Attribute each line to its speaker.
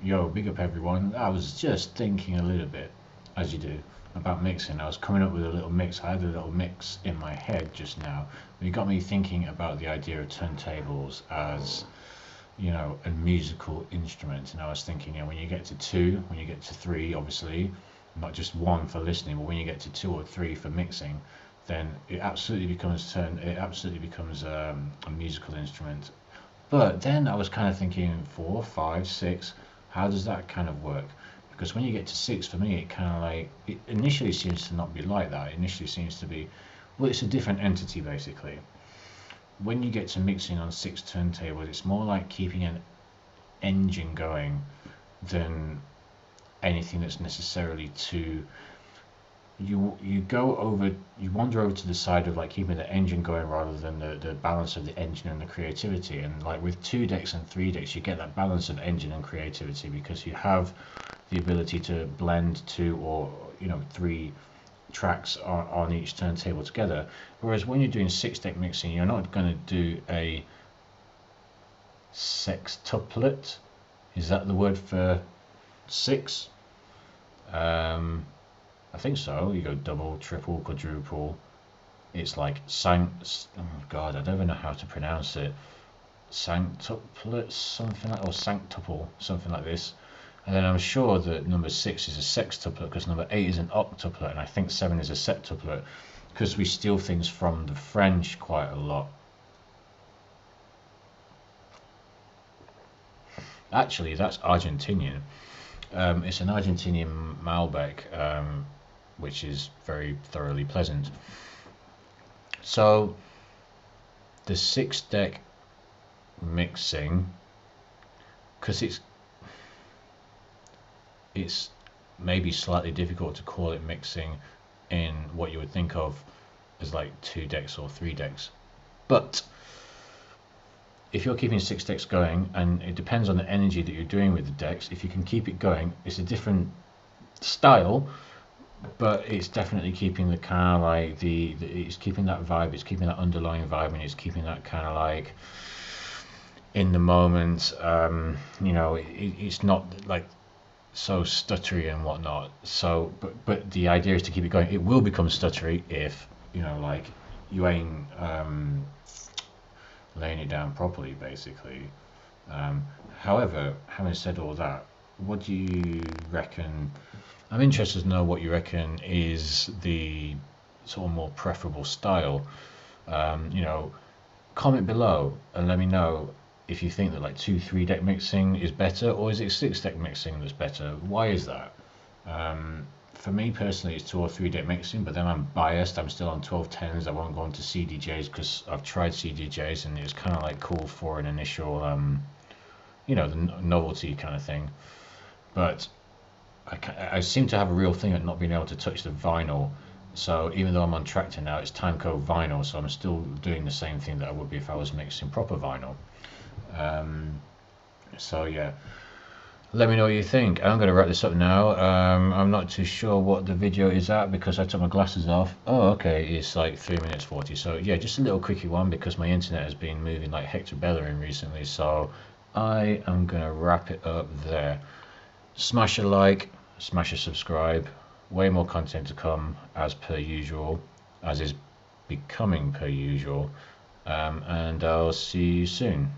Speaker 1: Yo, big up everyone. I was just thinking a little bit, as you do, about mixing. I was coming up with a little mix. I had a little mix in my head just now. It got me thinking about the idea of turntables as, a musical instrument. And I was thinking, when you get to two, when you get to three, obviously, not just one for listening, but when you get to two or three for mixing, then it absolutely becomes a musical instrument. But then I was kind of thinking four, five, six. How does that kind of work? Because when you get to six, for me, it kind of like it initially seems to not be like that. It initially seems to be, well, it's a different entity basically. When you get to mixing on six turntables, it's more like keeping an engine going than anything that's necessarily too you wander over to the side of like keeping the engine going rather than the balance of the engine and the creativity. And like with two decks and three decks, you get that balance of engine and creativity because you have the ability to blend two or three tracks on each turntable together. Whereas when you're doing six deck mixing, you're not going to do a sextuplet. Is that the word for six? I think so. You go double, triple, quadruple. It's like oh God, I don't even know how to pronounce it. Sanctuplet, something like, or sanctuple, something like this. And then I'm sure that number six is a sextuplet because number eight is an octuplet, and I think seven is a septuplet because we steal things from the French quite a lot. Actually, that's Argentinian. It's an Argentinian Malbec, which is very thoroughly pleasant. So the six deck mixing, because it's maybe slightly difficult to call it mixing in what you would think of as like two decks or three decks, but if you're keeping six decks going, and it depends on the energy that you're doing with the decks, if you can keep it going, it's a different style, but it's definitely keeping the kind of like it's keeping that vibe, it's keeping that underlying vibe, and it's keeping that kind of like in the moment. It's not like so stuttery and whatnot. So, but the idea is to keep it going. It will become stuttery if like you ain't laying it down properly, basically. However, having said all that, what do you reckon? I'm interested to know what you reckon is the sort of more preferable style. Comment below and let me know if you think that like two, three deck mixing is better, or is it six deck mixing that's better? Why is that? For me personally, it's two or three deck mixing, but then I'm biased. I'm still on 1210s. I won't go into CDJs because I've tried CDJs and it's kind of like cool for an initial, the novelty kind of thing. But I seem to have a real thing at not being able to touch the vinyl. So even though I'm on Tractor now, it's timecode vinyl, so I'm still doing the same thing that I would be if I was mixing proper vinyl. So yeah, let me know what you think. I'm going to wrap this up now. I'm not too sure what the video is at because I took my glasses off. Oh, okay, it's like 3 minutes 40. So yeah, just a little quickie one because my internet has been moving like Hector Bellerin recently. So I am going to wrap it up there. Smash a like, smash a subscribe. Way more content to come as per usual, as is becoming per usual. And I'll see you soon.